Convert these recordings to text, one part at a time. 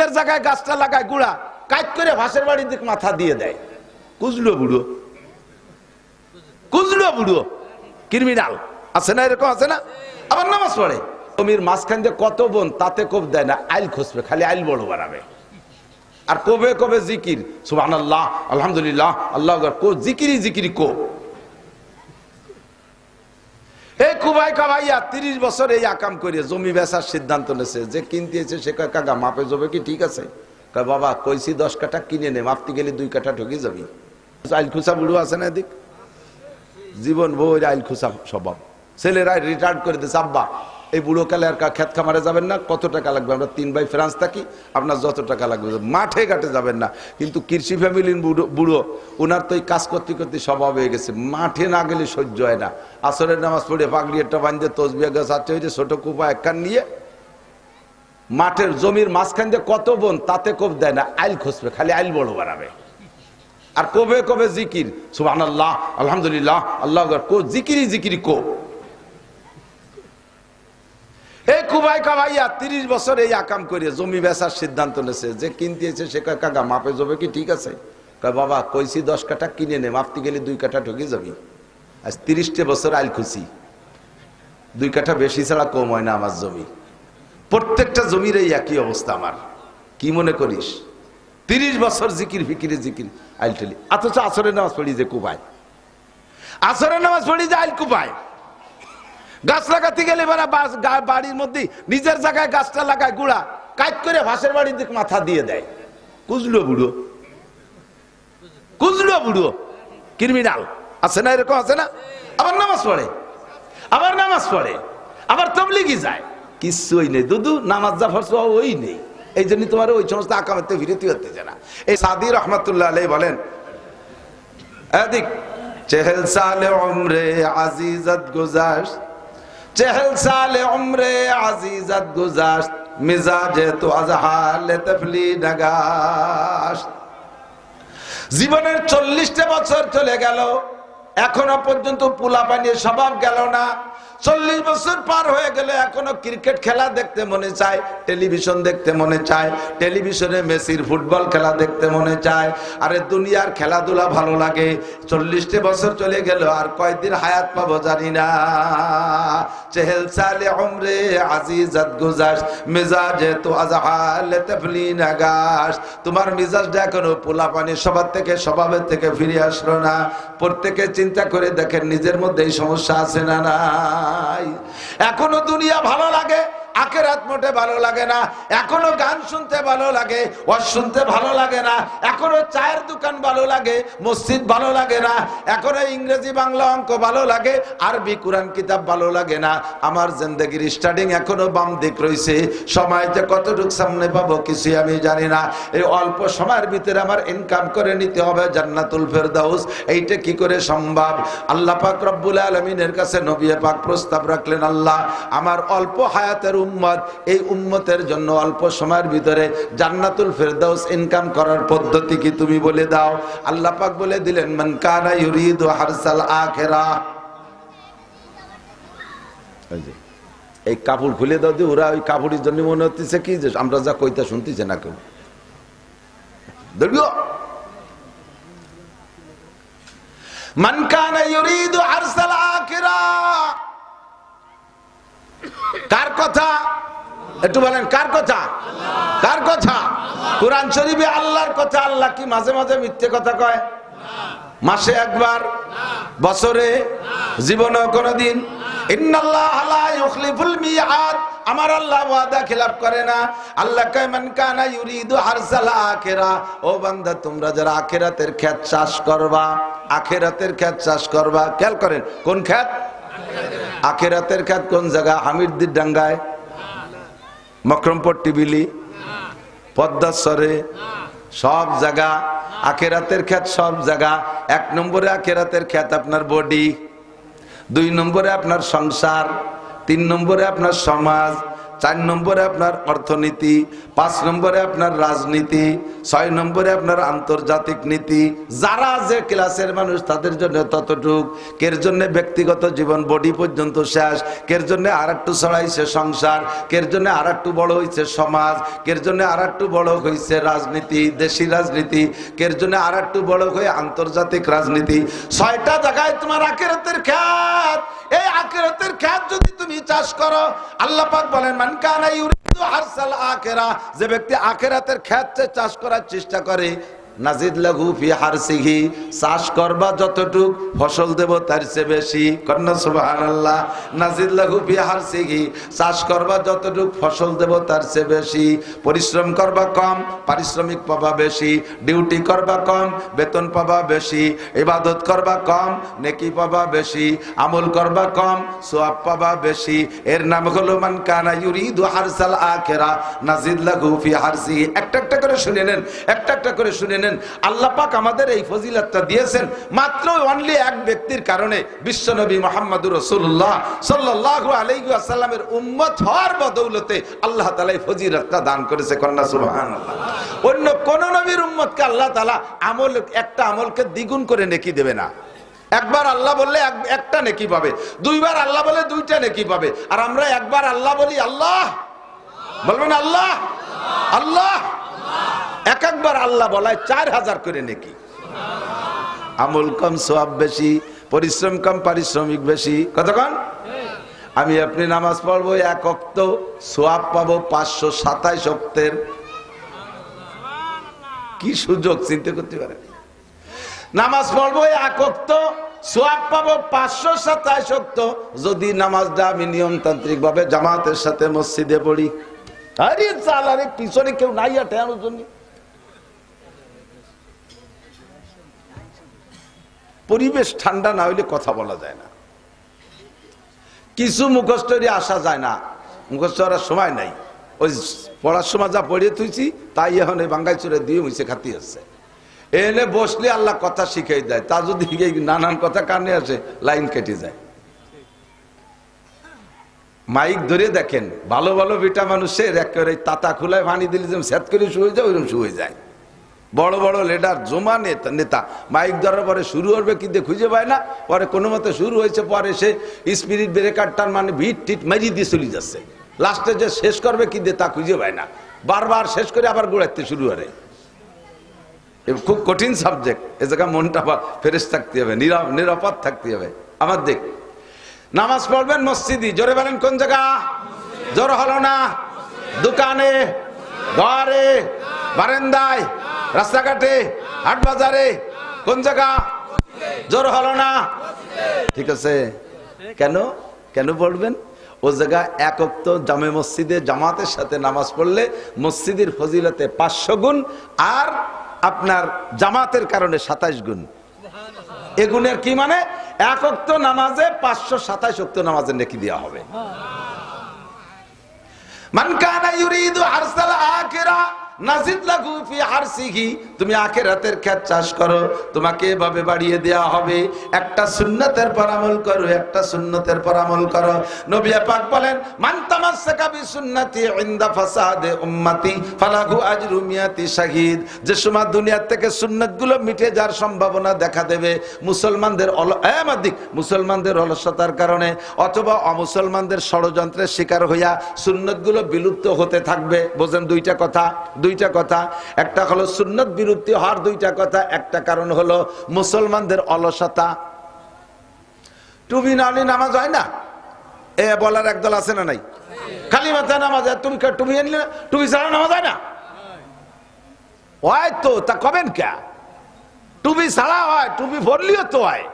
নিজের জায়গায় গাছটা লাগায় গুড়া কাট করে ভাসের বাড়ির দিকে মাথা দিয়ে দেয়। কুজলো বুড়ো, কুজলো বুড়ো ক্রিমিনাল আছে না, এরকম আছে না? আবার নামাজ পড়ে, জমির মাঝখান দিয়ে কত বোন তাতে কোপ দেয় না, আইল খুঁজবে, খালি আইল বড় বাড়াবে। আর কবে কবে জিকির সুবহানাল্লাহ আলহামদুলিল্লাহ আল্লাহু আকবার, কো জিকিরি জিকিরি কো। এই কুবাই কাবাইয়া 30 বছর এই আকাম করে জমি বেচার সিদ্ধান্ত নেছে। যে কিনতে এসে সে কয় কাকা মাপে যাবে কি ঠিক আছে? কয় বাবা কইছি 10 কাঠা কিনে নে, মাপতে গেলে 2 কাঠা ঠকে যাবি। আইল খুঁচা বুড়ো আছে না এদিক, জীবন বই আইল খুঁচা স্বভাব। ছেলেরা রিটায়ার্ড করে দিয়েছে, আব্বা এই বুড়ো কালে আর ক্ষেত খামারে যাবেন না, কত টাকা লাগবে, আমরা 3 ভাই ফ্রান্স থাকি, আপনার যত টাকা লাগবে, মাঠে ঘাটে যাবেন না। কিন্তু কৃষি ফ্যামিলির বুড়ো ওনার তো এই কাজ করতে করতে স্বভাব হয়ে গেছে, মাঠে না গেলে সহ্য হয় না। আসরের নামাজ পড়ে পাগড়ি একটা বাঁধে তসবিয়া গাছ আছে ওই যে ছোট কুপা একখান নিয়ে মাঠের জমির মাঝখান দিয়ে কত বোন তাতে কোপ দেয় না, আইল খুঁজবে, খালি আইল বড় বাড়াবে। আর কবে কবে জিকির সুবহানাল্লাহ আলহামদুলিল্লাহ আল্লাহু আকবার, কো জিকিরি জিকিরি কো। এই কুবাই কাবাইয়া 30 বছর এই আকাম করে জমি বেচার সিদ্ধান্ত নেছে। যে কিনতে এসে সে কয় কাকা মাপে যাবে কি ঠিক আছে? কয় বাবা কইছি 10 কাঠা কিনে নে, মাপতে গেলে 2 কাঠা ঠকে যাবি। আজ 30 বছর আইল খুশি, 2 কাঠা বেশি ছাড়া কম হয় না আমার জমি। প্রত্যেকটা জমির এই একই অবস্থা আমার। কি মনে করিস 30 বছর জিকির ফিকিরে জিকির আইল ঠেলি, অথচ আসরের নামাজ পড়ি যে কুবাই, আসরের নামাজ পড়ি যে আইল কুবাই। গাছ লাগাতে গেলে বাড়ির মধ্যে নিজের জায়গায় গাছটা লাগায় গুড়া কাট করে ভাসের বাড়ির দিকে মাথা দিয়ে দেয়। কুজলো বুড়ো, কুজলো বুড়ো ক্রিমিনাল আছে না, এরকম আছে না? আবার নামাজ পড়ে, আবার নামাজ পড়ে, আবার তবলিগি যায়, কিছুই নেই দুদু, নামাজ যা ফরজ ওই নেই। এই জন্য তোমার ওই সমস্ত আকামাতে বিরতি হতে যায় না। এই সাদি রহমাতুল্লাহ আলাইহি বলেন, এদিক চেহেল সালে উমরে আজিজত গুজাশত, চেহেল সালে উমরে আজিজত গুজাশত, মিজাজে তো আজহাল তফলি নগাশত। জীবনের 40টা বছর চলে গেল, এখনো পর্যন্ত পোলাপানির স্বভাব গেল না। 40 বছর পার হয়ে গেলে এখনো ক্রিকেট খেলা দেখতে মনে চায়, টেলিভিশন দেখতে মনে চায়, টেলিভিশনে মেসির ফুটবল খেলা দেখতে মনে চায়। আরে দুনিয়ার খেলাধুলা ভালো লাগে। 40টা বছর চলে গেল, আর কয়দিন হায়াত পাবো জানি না। চেহেল সালে উমরে আজিজত গুজাশ, মিজাজে তো আজহাল তফলি নগাশ। তোমার মিজাজটা এখনো পোলাপানি স্বভাবের থেকে ফিরে আসলো না। প্রত্যেকে চিন্তা করে দেখেন নিজের মধ্যে এই সমস্যা আছে না নাই? এখনো দুনিয়া ভালো লাগে, আখিরাত মোটে ভালো লাগে না। এখনো গান শুনতে ভালো লাগে, ওয়াজ শুনতে ভালো লাগে না। এখনো চায়ের দোকান ভালো লাগে, মসজিদ ভালো লাগে না। এখনো ইংরেজি বাংলা অঙ্ক ভালো লাগে, আরবি কোরআন কিতাব ভালো লাগে না। আমার জিন্দেগির স্টার্টিং এখনো বাম দিক রয়েছে। সময় যে কতটুকু সামনে পাবো কিছুই আমি জানি না। এই অল্প সময়ের ভিতরে আমার ইনকাম করে নিতে হবে জান্নাতুল ফেরদাউস। এইটা কি করে সম্ভব? আল্লাহ পাক রব্বুল আলামিনের কাছে নবী পাক প্রস্তাব রাখলেন, আল্লাহ আমার অল্প হায়াতের উম্মত, এই উম্মতের জন্য অল্প সময়ের ভিতরে জান্নাতুল ফেরদাউস ইনকাম করার পদ্ধতি কি তুমি বলে দাও। আল্লাহ পাক বলে দিলেন, মান কানা ইউরিদু হারসাল আখিরাহ। এই কাপড় খুলে দাও যে ওরা ওই কাপড়ের জন্য মনে হচ্ছে কি যে আমরা যা কইতা শুনতেছে না কেউ। দেখো মান কানা ইউরিদু হারসাল আখিরাহ, কার কথা? একটু বলেন কার কথা? কার কথা? কোরআন শরীফে আল্লাহর কথা। আল্লাহ কি মাঝে মাঝে মিথ্যে কথা কয়? মাসে একবার, বছরে, জীবনে কোনদিন? ইন্নাল্লাহ লা ইউখলিফুল মিআদ, আমার আল্লাহ ওয়াদা খিলাফ করে না। আল্লাহ কয় মান কানা ইউরিদু হারসাল আখিরাহ, ও বান্দা তোমরা যারা আখিরাতের ক্ষেত চাষ করবা, আখিরাতের ক্ষেত চাষ করবা। খেয়াল করেন কোন ক্ষেত? আখিরাতের ক্ষেত কোন জায়গা? হামিরদির ডাঙ্গায়, মকরমপট্টি বিলি, পদ্মাসরে, সব জায়গা আখিরাতের ক্ষেত, সব জায়গা। 1 নম্বরে আখিরাতের ক্ষেত আপনার বডি, 2 নম্বরে আপনার সংসার, 3 নম্বরে আপনার সমাজ, 4 নম্বরে আপনার অর্থনীতি, 5 নম্বরে আপনার রাজনীতি, 6 নম্বরে আপনার আন্তর্জাতিক নীতি। যারা যে ক্লাসের মানুষ তাদের জন্য ততটুক, কের জন্য ব্যক্তিগত জীবন বডি পর্যন্ত শেষ, কের জন্য আর একটু ছড়াইছে সংসার, কের জন্য আর একটু বড় হয়েছে সমাজ, কের জন্য আর একটু বড় হয়েছে রাজনীতি, দেশি রাজনীতি, কের জন্য আর একটু বড় হয়ে আন্তর্জাতিক রাজনীতি। 6টা জায়গায় তোমার আখিরাতের খ্যাত। এই আখিরাতের খ্যাত যদি তুমি চাষ করো, আল্লাহ পাক বলেন মান কানা ইউরিদু হারসাল আখিরা, যে ব্যক্তি আখিরাতের খ্যাত চাষ করার চেষ্টা করে, নাজিদ লাহু ফি হারসিহি, চাষ করবা যতটুক ফসল দেব তার চেয়ে বেশি। কন্যা সুবহানাল্লাহ। নাজিদ লাহু ফি হারসিহি, চাষ করবা যতটুক ফসল দেব তার চেয়ে বেশি। পরিশ্রম করবা কম, পারিশ্রমিক পাবা বেশি। ডিউটি করবা কম, বেতন পাবা বেশি। ইবাদত করবা কম, নেকি পাবা বেশি। আমল করবা কম, সওয়াব পাবা বেশি। এর নাম হলো মান কানা ইউরিদু হারসাল আখিরা নাজিদ লাহু ফি হারসিহি। একটা একটা করে শুনে নেন, একটা একটা করে শুনে নেন। আল্লাহ পাক আমাদের এই ফজিলতটা দিয়েছেন মাত্র অনলি এক ব্যক্তির কারণে, বিশ্বনবী মুহাম্মদুর রাসূলুল্লাহ সাল্লাল্লাহু আলাইহি ওয়াসাল্লামের উম্মত হওয়ার বদৌলতে আল্লাহ তাআলা এই ফজিলতটা দান করেছে। কন্যা সুবহানাল্লাহ। অন্য কোন নবীর উম্মতকে আল্লাহ তাআলা আমল, একটা আমলকে দ্বিগুণ করে নেকি দেবে না। একবার আল্লাহ বললে একটা নেকি পাবে, দুইবার আল্লাহ বলে দুইটা নেকি পাবে। আর আমরা একবার আল্লাহ বলি আল্লাহ, বলবেন আল্লাহ আল্লাহ, একবার আল্লাহ বলায় 4000 করে নেকি। আমল কম সওয়াব বেশি, পরিশ্রম কম পারিশ্রমিক বেশি। কতক্ষণ আমি আপনি নামাজ পড়বো 1 ওয়াক্ত, সওয়াব পাবো 527 ওয়াক্তের। কি সুযোগ চিন্তা করতে পারেন। নামাজ পড়বো 1 ওয়াক্ত, সওয়াব পাবো 527 ওয়াক্ত যদি নামাজটা আমি নিয়মতান্ত্রিক ভাবে জামাতের সাথে মসজিদে পড়ি। আরে চালারে পিছনে কেউ নাই আটানোর জন্য। পরিবেশ ঠান্ডা না হইলে কথা বলা যায় না। কিছু মুখস্থরে আসা যায় না, মুখস্থ করার সময় নাই। ওই পড়ার সময় যা পড়িয়ে তুইছি তাই এখন এই বাঙ্গাই চুরে দিয়ে মুছে খাতি আসছে। এনে বসলে আল্লাহ কথা শিখাই দেয়, তা যদি নানান কথা কানে আসে লাইন কেটে যায়। মাইক ধরে দেখেন, ভালো ভালো বেটা মানুষের একেবারে তাতা খুলায় পানি দিলে যেমন সেট করে শুয়ে যায় ওইরকম শুয়ে যায়। বড় বড় লিডার জমা নেতা মাইক ধরার পরে শুরু হবে কিন্তু খুঁজে পায় না, পরে কোনো মতে শুরু হয়েছে, পরে সে স্পিরিট ব্রেকারটার মানে ভিট টিট মারিয়ে দিয়ে চলে যাচ্ছে। লাস্টে যে শেষ করবে কিন্তু তা খুঁজে পায় না, বারবার শেষ করে আবার গোড়াইতে শুরু করে। খুব কঠিন সাবজেক্ট। এ জায়গায় মনটা ফ্রেশ থাকতে হবে, নিরাপদ থাকতে হবে। আমার দেখ নামাজ পড়বেন মসজিদে, জোরে বলেন কোন জায়গা? জোর হলো না? দোকানে, ঘরে, বারান্দায়, রাস্তাঘাটে, হাট বাজারে, কোন জায়গা? জোর হলো না? ঠিক আছে। কেন কেন পড়বেন? ও জায়গা 1 ওয়াক্ত জামে মসজিদে জামাতের সাথে নামাজ পড়লে মসজিদের ফজিলতে 500 গুণ, আর আপনার জামাতের কারণে 27 গুণ। এগুনের কি মানে? 1 ওয়াক্ত নামাজে 527 ওয়াক্ত নামাজের নেকি দেওয়া হবে। মান কানা ইউরিদু হারসাল আখিরা নাজিদ লাহু ফি হারসিহি, তুমি আখিরাতের ক্ষেত চাষ করো, তোমাকে এভাবে বাড়িয়ে দেওয়া হবে। একটা সুন্নতের পর আমল করো, একটা সুন্নতের পর আমল করো। নবী পাক বলেন মান তামাসসাকা বিসুন্নতি ইনদা ফাসাদে উম্মতি ফালাহু আজরু মিয়াতি শাহিদ। যে সময় দুনিয়া থেকে সুন্নতগুলো মিটে যাওয়ার সম্ভাবনা দেখা দেবে মুসলমানদের মুসলমানদের অলসতার কারণে অথবা অমুসলমানদের ষড়যন্ত্রের শিকার হইয়া সুন্নতগুলো বিলুপ্ত হতে থাকবে। বোঝেন দুইটা কথা, দুইটা কথা। একটা হলো সুন্নত বিলুপ্তি হওয়ার দুইটা কথা। একটা কারণ হলো মুসলমানদের অলসতা। টুপি না হলে নামাজ হয় না, এ বলার একদল আছে না নাই? খালি মাথায় নামাজ, তুমি টুপি আনলে না, টুপি ছাড়া নামাজ হয় না? হয় তো, তা কবেন কে? টুপি ছাড়া হয়, টুপি পরলিও তো হয়,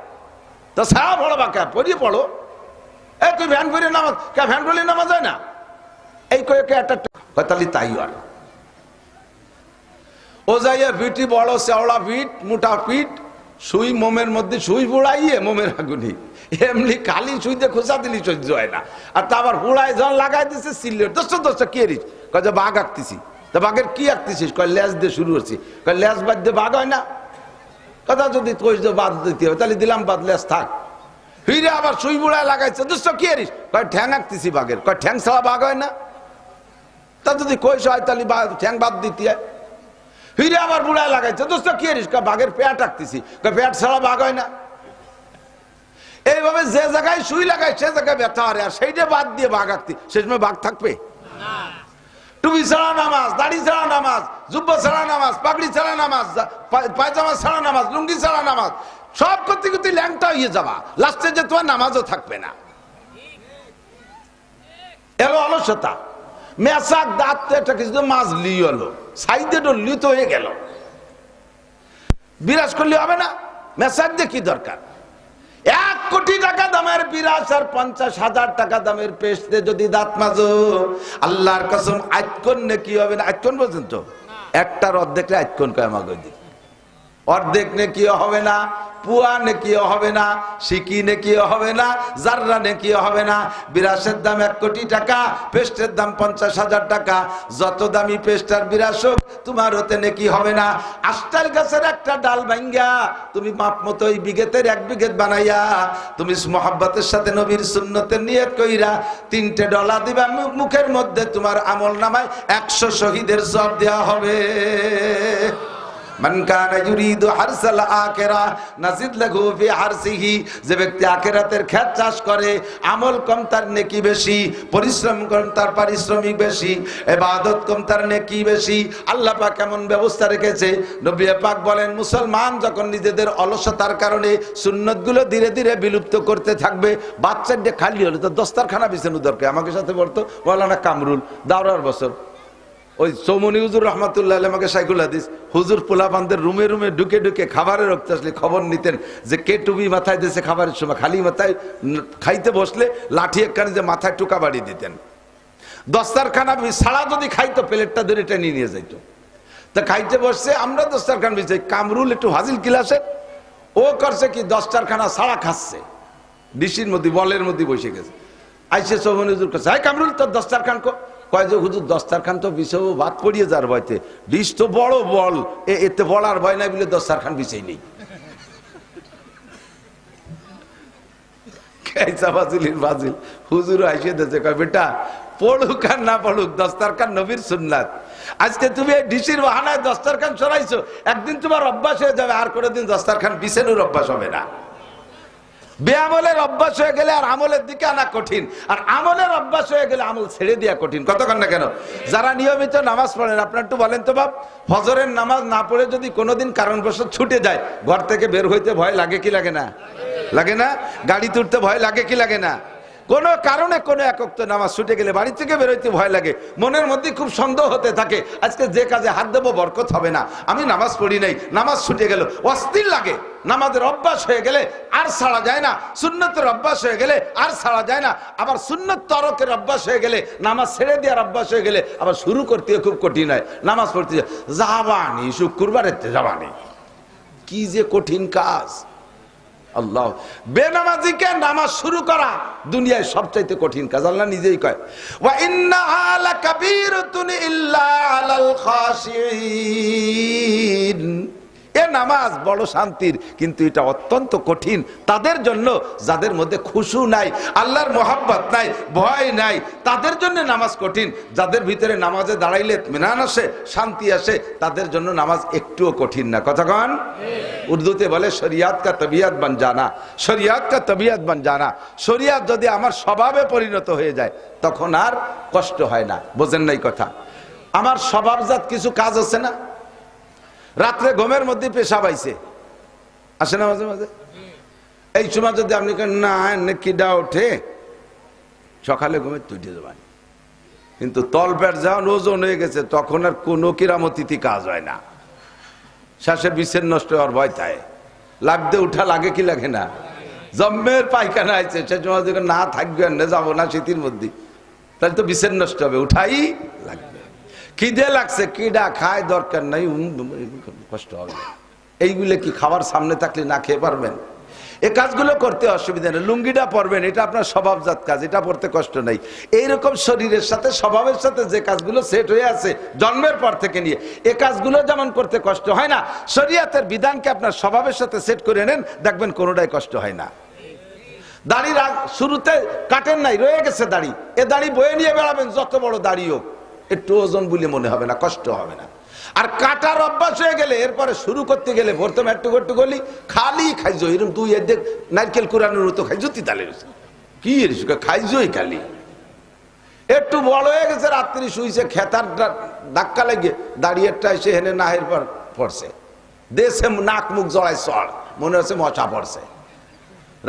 তা ছাড়া পড়ো বা কে? পরিয়ে পড়ো। এ তুই ভ্যান পরিয়ে নামাজ, কে ভ্যান পরিয়ে নামাজ হয় না? এই কয়েকে একটা হয়তালি তাই হয়। ও যাইয়া পিঠি বড় চেওড়া পিঠ, মোটা পিঠ, সুই মোমের মধ্যে সুই বুড়াইয়ে মোমের আগুনি, এমনি খালি সুইতে খোঁচা দিলি সহ্য হয় না। আর তা আবার বুড়াই যখন লাগাই দিচ্ছে সিলেট দশটা কে রিস কয় যে বাঘ আঁকতেছি। তা বাঘের কি আঁকতেছিস? কয় লেজ দিয়ে শুরু করছি। কয় লেজ বাদ দিয়ে বাঘ হয় না? কথা যদি কইস বাদ দিতে হবে তাহলে দিলাম বাদ, লেজ থাক। হিরে আবার সুই বুড়ায় লাগাইছে, দোস্ত কি রিস? কয় ঠ্যাং আঁকতেছি বাঘের। কয় ঠ্যাং ছাড়া বাঘ হয় না? তা যদি কইস হয় তাহলে ঠ্যাং বাদ দিতে হয়। ফিরে আবার বুড়ায় লাগাইছে, দোস্ত কি করিস? বাঘের পেট টাকতেছি। পেট ছাড়া বাঘ হয় না। এইভাবে যে জায়গায় সুই লাগায় সে জায়গায় ব্যথা হয়, আর সেইটা বাদ দিয়ে বাঘ আঁকতি, সে সময় বাঘ থাকবে? টুপি ছাড়া নামাজ, দাড়ি ছাড়া নামাজ, জুব্বা ছাড়া নামাজ, পাগড়ি ছাড়া নামাজ, পায়জামা ছাড়া নামাজ, লুঙ্গি ছাড়া নামাজ, সব করতে করতে ল্যাংটা হয়ে যাবা, লাস্টে যে তোমার নামাজও থাকবে না। এলো অলসতা, মেসাক দাঁত একটা কিছু মাছ লিয়ে হলো, সাইডে ডলি তো হয়ে গেল, বিরাজ করলে হবে না। মেসাক দিয়ে কি দরকার? 1 কোটি টাকা দামের বিরাজ আর 50,000 টাকা দামের পেস্টে যদি দাঁত মাজো, আল্লাহর কসম আইকন নেকি হবে না। আইকন বলছেন তো, একটার অর্ধেকটা আইকন কয় আমাকে দিক, অর্ধেক নেকিও হবে না, পুয়া নেকিও হবে না, সিকি নেকিও হবে না, জাররা নেকিও হবে না। বিরাসের দাম 1 কোটি টাকা, পেস্টের দাম 50,000 টাকা। যত দামি পেস্ট আর বিরাস হোক, তোমার ওতে নেকি হবে না। আষ্টাল গাছের একটা ডাল ভাঙ্গা তুমি মাপ মতো ওই বিঘেতের 1 বিঘেত বানাইয়া তুমি মোহাব্বতের সাথে নবীর সুন্নতের নিয়ত কইরা 3টে ডলা দিবা মুখের মধ্যে, তোমার আমল নামায় 100 শহীদের সওয়াব দেওয়া হবে। মান কানা ইউরিদু হারসাল আখিরা নাজিদ লাহু ফি হারসিহি, যে ব্যক্তি আখিরাতের ক্ষেত চাষ করে, আমল কম তার নেকি বেশি, পরিশ্রম কম তার পারিশ্রমিক বেশি, ইবাদত কম তার নেকি বেশি। আল্লাহ পাক কেমন ব্যবস্থা রেখেছে। নবী পাক বলেন, মুসলমান যখন নিজেদের অলসতার কারণে সুন্নতগুলো ধীরে ধীরে বিলুপ্ত করতে থাকবে, বাচ্চাদের খালি হলে তো দস্তারখানা বিছানো দরকার। আমাকে সাথে বলতো মাওলানা কামরুল দাওরার বছর, ওই চৌমনি হুজুর রহমাতুল্লাহ আমাকে সাইকুল হাদিস, হুজুর পোলাপানদের রুমে রুমে ঢুকে ঢুকে খাবারের রক্ত আসলে খবর নিতেন যে কে টুপি মাথায় দিয়েছে খাবারের সময়। খালি মাথায় খাইতে বসলে লাঠি একখানে যে মাথায় টুকা বাড়ি দিতেন। দস্তারখানা ছাড়া যদি খাইতো, প্লেটটা ধরে টেনে নিয়ে যাইতো। তা খাইতে বসছে, আমরা দস্তারখান বিছাই, কামরুল একটু হাজিল কিলাসে ও করছে কি, দস্তারখানা ছাড়া খাচ্ছে, ডিসির মধ্যে বলের মধ্যে বসে গেছে। আইসে চৌমনি হুজুর করছে, হাই কামরুল তোর দস্তারখান কো? কয় যে হুজুর দস্তারখান তো বিছাবো, ভাত পড়িয়ে যার ভয়তে, ডিশ তো বড় বল, এতে বলার ভয় নাই বলে দস্তারখান বিছাই নেই। বাজিল হুজুর আইসে দিয়েছে, কয় বেটা পড়ুক আর না পড়ুক, দস্তারখান নবীর সুন্নাত। আজকে তুমি এই ডিসির বাহানায় দস্তারখান সরাইছো, একদিন তোমার অভ্যাস হয়ে যাবে, আর কোনোদিন দস্তারখান বিছানোর অভ্যাস হবে না। বেআমলের অভ্যাস হয়ে গেলে আর আমলের দিকে আনা কঠিন, আর আমলের অভ্যাস হয়ে গেলে আমল ছেড়ে দেওয়া কঠিন। কতক্ষণ না কেন যারা নিয়মিত নামাজ পড়েন, আপনার একটু বলেন তো বাপ, ফজরের নামাজ না পড়ে যদি কোনোদিন কারণবশত ছুটে যায়, ঘর থেকে বের হইতে ভয় লাগে কি লাগে না? লাগে না? গাড়ি তুলতে ভয় লাগে কি লাগে না? কোনো কারণে কোনো একক নামাজ ছুটে গেলে বাড়ি থেকে বেরোইতে ভয় লাগে, মনের মধ্যে খুব সন্দেহ হতে থাকে, আজকে যে কাজে হাত দেবো বরকত হবে না, আমি নামাজ পড়ি নাই, নামাজ ছুটে গেল, অস্থির লাগে। নামাজের অভ্যাস হয়ে গেলে আর ছাড়া যায় না, সুন্নতের অভ্যাস হয়ে গেলে আর ছাড়া যায় না, আবার সুন্নত তরকের অভ্যাস হয়ে গেলে, নামাজ ছেড়ে দেওয়ার অভ্যাস হয়ে গেলে আবার শুরু করতে খুব কঠিন হয়। নামাজ পড়তে যাবানি, শুক্রবারের যাবানি, কি যে কঠিন কাজ। আল্লাহ, বেনামাজিকে নামাজ শুরু করা দুনিয়ায় সবচাইতে কঠিন কাজ। আল্লাহ নিজেই কয়, ওয়া ইন্নাহা লাকাবীরাতুন ইল্লা আলাল খাশিঈন। এ নামাজ বড় শান্তির, কিন্তু এটা অত্যন্ত কঠিন তাদের জন্য যাদের মধ্যে খুশু নাই, আল্লাহর মোহাব্বত নাই, ভয় নাই, তাদের জন্য নামাজ কঠিন। যাদের ভিতরে নামাজে দাঁড়াইলে ইতমিনান আসে, শান্তি আসে, তাদের জন্য নামাজ একটুও কঠিন না। কতক্ষণ? উর্দুতে বলে শরিয়াত কা তবিয়ত বান জানা, শরিয়াত কা তবিয়ত বান জানা। শরিয়াত যদি আমার স্বভাবে পরিণত হয়ে যায়, তখন আর কষ্ট হয় না। বোঝেন নাই কথা? আমার স্বভাবজাত কিছু কাজ আছে না, রাত্রে ঘুমের মধ্যে পেশাব আইছে, আসে না মাঝে মাঝে? এই সময় যদি আপনি না কিডা ওঠে, সকালে ঘুমে তুটে যাবেন, কিন্তু তলপেট যখন ওজন হয়ে গেছে, তখন আর কোনো কিরামতিথি কাজ হয় না। শ্বাসে বিষের নষ্ট হওয়ার ভয় থাকে, লাগতে উঠা লাগে কি লাগে না? জম্মের পায়খানা আছে, সে সময় যখন না থাকবে, যাবো না শীতের মধ্যে, তাহলে তো বিষের নষ্ট হবে, উঠাই লাগবে। খিদে লাগছে, কিডা খায়, দরকার নাই, কষ্ট হবে। এইগুলো কি খাবার সামনে থাকলে না খেয়ে পারবেন? এই কাজগুলো করতে অসুবিধা নেই। লুঙ্গিটা পরবেন, এটা আপনার স্বভাবজাত কাজ, এটা পড়তে কষ্ট নেই। এইরকম শরীরের সাথে স্বভাবের সাথে যে কাজগুলো সেট হয়ে আছে জন্মের পর থেকে নিয়ে, এই কাজগুলো যেমন করতে কষ্ট হয় না, শরীয়তের বিধানকে আপনার স্বভাবের সাথে সেট করে নেন, দেখবেন কোনোটাই কষ্ট হয় না। দাড়ি শুরুতে কাটেন নাই, রয়ে গেছে দাড়ি, এ দাড়ি বয়ে নিয়ে বেড়াবেন, যত বড় দাড়ি হোক, একটু ওজন বলে মনে হবে না, কষ্ট হবে না। আর কাটার অভ্যাস হয়ে গেলে এরপরে শুরু করতে গেলে প্রথমে একটু একটু গলি খালি খাইছো, এরকম তুই এর দেখ নারকেল কুরানোর তো খাইছো তিতালে কি খাইছোই খালি। একটু বড় হয়ে গেছে, রাত্রি শুইছে, খেতার ধাক্কা লেগে দাঁড়িয়েটা এসে হেনে নাহের পর পড়ছে, দেশে নাক মুখ জড়াই চড়, মনে হচ্ছে মশা পড়ছে।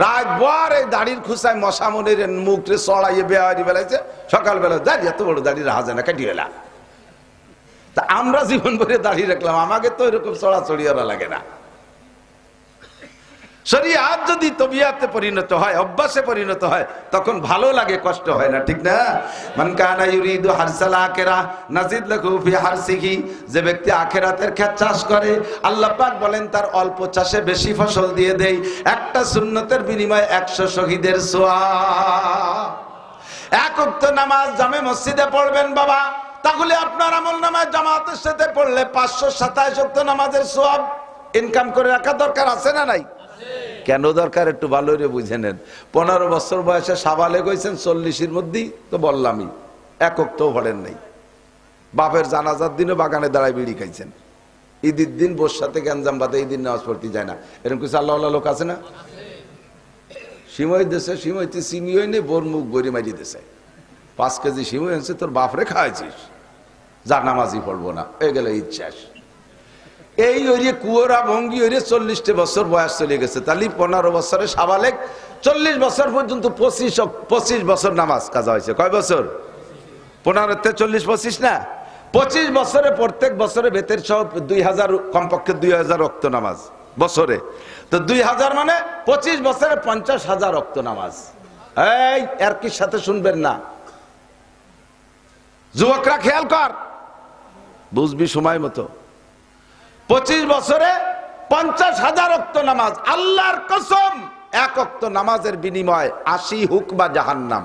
রাত বর এই দাড়ির খুসায় মশা মনের মুখে চড়াইয়ে বেহারি বেলাইছে, সকালবেলা দাঁড়ি এত বড় দাঁড়িয়ে রাজা না কাটিয়ে এলা। তা আমরা জীবন ভরে দাঁড়িয়ে রাখলাম, আমাকে তো এরকম চড়াচড়ি ওরা লাগে না। শরীয়ত যদি তবিয়াতে পরিণত হয়, অভ্যাসে পরিণত হয়, তখন ভালো লাগে, কষ্ট হয় না, ঠিক না? মান কানা ইউরিদু হারসাল আখিরাহ নাজিদ লাহু ফি হারসিহি, যে ব্যক্তি আখিরাতের ক্ষেত চাষ করে আল্লাহ পাক বলেন তার অল্প চাষে বেশি ফসল দিয়ে দেই। একটা সুন্নতের বিনিময়ে 100 শহীদের সওয়াব। এক ওয়াক্ত নামাজ জামে মসজিদে পড়বেন বাবা, তাহলে আপনার আমলনামায় জামাতের সাথে পড়লে 527 ওয়াক্ত নামাজের সওয়াব ইনকাম করে রাখা দরকার আছে না নাই? কেন দরকার একটু ভালো করে বুঝে নেন। 15 বছর বয়সে সাবালেগ হয়েছেন, 40-এর মধ্যেই তো বললামই, এক ওয়াক্তও পড়েন নাই। বাপের জানাজার দিনে বাগানে দাঁড়ায় বিড়ি খাইছেন, ঈদের দিন বোর সাথে গ্যাঞ্জাম বাদে এই দিন নামাজ পড়তে যায় না, এরকম কিছু আল্লাহ লোক আছে না? সিমই দেশে সিমইতে সিমি হয়নি, বোর মুখ বইরে মারিয়ে দেশে 5 কেজি সিমই হয়েছে, তোর বাপরে খাওয়াইছিস, যা নামাজই পড়বো না, হয়ে গেল ঈদ শেষ। এই ওইরে কুয়োরা ভঙ্গি ওইরে 40 বছর বয়স চলে গেছে, তাহলে 15 বছরে সাবালেগ, 40 বছর পর্যন্ত 25 বছর নামাজ কাজা হয়েছে। কয় বছর? 15 40 25 না, 25 বছরে প্রত্যেক বছরে বেতের সহ 2000, কমপক্ষে 2000 ওয়াক্ত নামাজ বছরে। তো 2000 মানে 25 বছরে 50,000 ওয়াক্ত নামাজ। এই আর কি সাথে শুনবেন না, যুবকরা খেয়াল কর, বুঝবি সময় মতো। 25 বছরে 50,000 ওয়াক্ত নামাজ। আল্লাহর কসম, এক ওয়াক্ত নামাজের বিনিময়ে 80 হুকবা জাহান্নাম।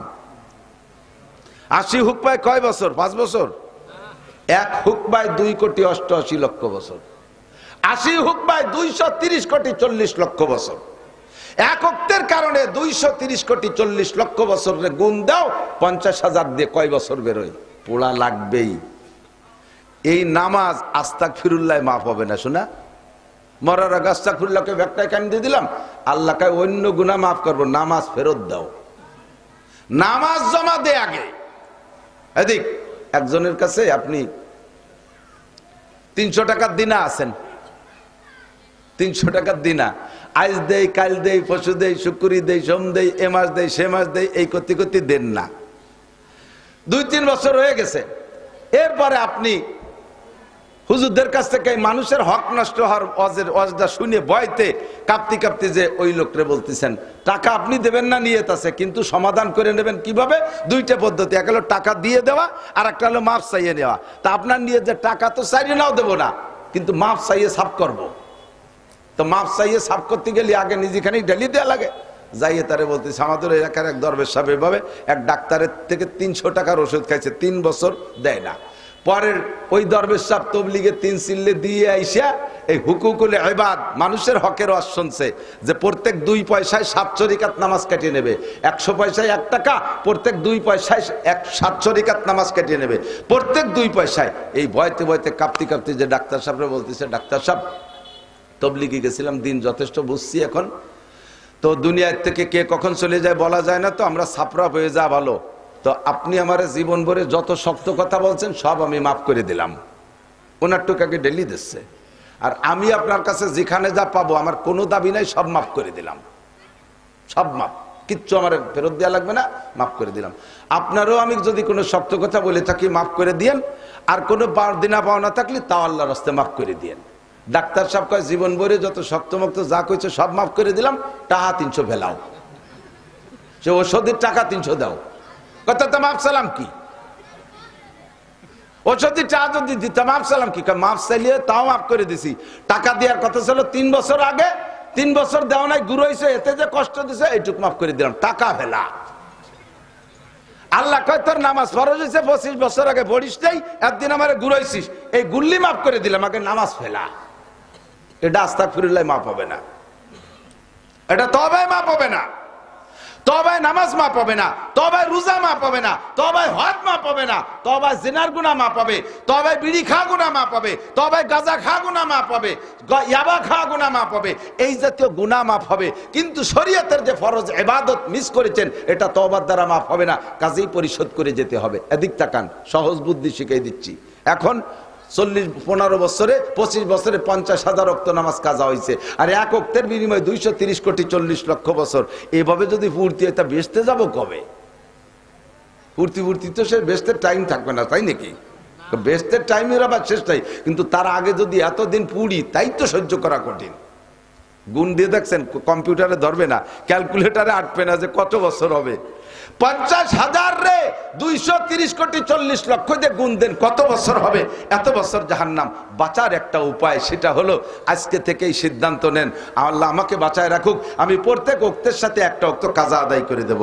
80 হুকবায় কয় বছর? 5 বছর। এক হুকবায় 2,88,00,000 বছর। 80 হুকবায় 230,40,00,000 বছর। এক ওয়াক্তের কারণে 230,40,00,000 বছরের গুণ দাও, 50,000 দিয়ে কয় বছর বেরোয়? পোড়া লাগবেই। এই নামাজ আস্তাগফিরুল্লাহ মাফ হবে না, শোনা। মরার আগে আস্তাগফিরুল্লাহকে ব্যাগটায় কান দিয়ে দিলাম, আল্লাহকে অন্য গুনাহ মাফ করবো, নামাজ ফেরত দাও, নামাজ জমা দে আগে। এদিক একজনের কাছে আপনি 300 টাকার দিনা আছেন, 300 টাকার দিনা, আজ দেই, কাল দেই, পশু দেই, শুক্রি দেই, সোম দেই, এ মাস দেই, সে মাস দেই, এই করতে করতে দেন না। 2-3 বছর হয়ে গেছে, এরপরে আপনি হুজুরদের কাছ থেকে মানুষের হক নষ্ট হওয়ার ওয়াজটা শুনে ভয়তে কাঁপতে কাঁপতে যে ওই লোকরে বলতেছেন টাকা আপনি দেবেন না, নিয়ত আছে, কিন্তু সমাধান করে নেবেন কিভাবে? 2টা পদ্ধতি, এক হলো টাকা দিয়ে দেওয়া, আর একটা হলো মাফ চাইয়ে নেওয়া। তা আপনার নিয়ে যে টাকা তো চাইয়ে নাও দেবো না, কিন্তু মাফ চাইয়ে সাফ করব। তো মাফ চাইয়ে সাফ করতে গেলে আগে নিজেখানেই ডেলি দেওয়া লাগে। যাইয়ে তারে বলতেছে, আমাদের এলাকার এক দরবেশ সাহেব এভাবে এক ডাক্তারের থেকে 300 টাকার ওষুধ খাইছে, 3 বছর দেয় না। পরের ওই দরবেশ সাহেব তবলিগে 3 সিল্লে দিয়ে আইসা এই হুকুকুল ইবাদ, মানুষের হকের ওয়াজ শুনছে যে প্রত্যেক 2 পয়সায় 7 রাকাত নামাজ কাটিয়ে নেবে, 100 পয়সায় 1 টাকা, প্রত্যেক 2 পয়সায় 7 রাকাত নামাজ কাটিয়ে নেবে, প্রত্যেক 2 পয়সায়। এই ভয়তে ভয়তে কাঁপতে কাঁপতে যে ডাক্তার সাহেবরা বলতেছে, ডাক্তার সাহেব তবলিগে গেছিলাম, দিন যথেষ্ট বুঝছি এখন, তো দুনিয়ার থেকে কে কখন চলে যায় বলা যায় না, তো আমরা সাফরা হয়ে যা ভালো, তো আপনি আমার জীবন ভরে যত শক্ত কথা বলছেন সব আমি মাফ করে দিলাম। ওনার টাকাকে ডেলি দিচ্ছে, আর আমি আপনার কাছে যেখানে যা পাবো আমার কোনো দাবি নাই, সব মাফ করে দিলাম, সব মাফ, কিচ্ছু আমার ফেরত দেওয়া লাগবে না, মাফ করে দিলাম। আপনারও আমি যদি কোনো শক্ত কথা বলে থাকি মাফ করে দিয়েন, আর কোনো দিনা পাওনা থাকলে তাও আল্লাহর রাস্তায় মাফ করে দিয়েন। ডাক্তার সাহেব কয় জীবন ভরে যত শক্তমক্ত যা কইছে সব মাফ করে দিলাম, টাকা 300 ফেলাও, সে ওষুধের টাকা 300 দাও। কথা তো মাফ সালাম কি, ওষুধের টাকা যদি দিতাম মাফ সালাম কি? মাফ চাইলে তাও মাফ করে দিছি, টাকা দেওয়ার কথা ছিল 3 বছর আগে, 3 বছর দেওয়া নাই, গুরু হয়েছে, এতে যে কষ্ট দিছে এইটুকু মাফ করে দিলাম, টাকা ফেলা। আল্লাহ কয় তোর নামাজ ফরজ হয়েছে 25 বছর আগে পড়িস নাই, একদিন আমার গুরু হয়েছিস, এই গুল্লি মাফ করে দিলাম, আগে নামাজ ফেলা। এটা আস্তাগফিরুল্লাহ মাফ হবে না, এটা তবে মাফ হবে না। তওবায় নামাজ মাপ হবে না, তওবায় রোজা মাপ হবে না, তওবায় হজ মাপ হবে না, তওবায় জিনার গুনাহ মাপ হবে, তওবায় বিড়ি খাওয়া গুনাহ মাপ হবে, তওবায় গাঁজা খাওয়া গুনাহ মাপ হবে, ইয়াবা খাওয়া গুনাহ মাপ হবে, এই জাতীয় গুনাহ মাপ হবে। কিন্তু শরীয়তের যে ফরজ ইবাদত মিস করেছেন এটা তওবার দ্বারা মাপ হবে না, কাজেই পরিশোধ করে যেতে হবে। এদিক তাকান, সহজ বুদ্ধি শিখিয়ে দিচ্ছি। এখন 15 বছরে 25 বছরে 50,000 ওয়াক্ত নামাজ কাজা হয়েছে, আর এক ওয়াক্তের বিনিময়ে 230 কোটি 40 লক্ষ বছর। এভাবে যদি পূর্তি হয় তা বেহেশতে যাব কবে? পূর্তি তো সে বেহেশতের টাইম থাকবে না, তাই নাকি? বেহেশতের টাইমের আবার শেষ নাই, কিন্তু তার আগে যদি এতদিন পুড়ি তাই তো সহ্য করা কঠিন। গুণ দিয়ে দেখছেন, কম্পিউটারে ধরবে না, ক্যালকুলেটারে আটবে না যে কত বছর হবে। 50,000 রে 230 কোটি 40 লক্ষ দিয়ে গুণ দেন, কত বছর হবে? এত বছর জাহান্নাম। বাঁচার একটা উপায়, সেটা হলো আজকে থেকেই সিদ্ধান্ত নেন, আল্লাহ আমাকে বাঁচায় রাখুক, আমি প্রত্যেক ওয়াক্তের সাথে একটা ওয়াক্ত কাজা আদায় করে দেব।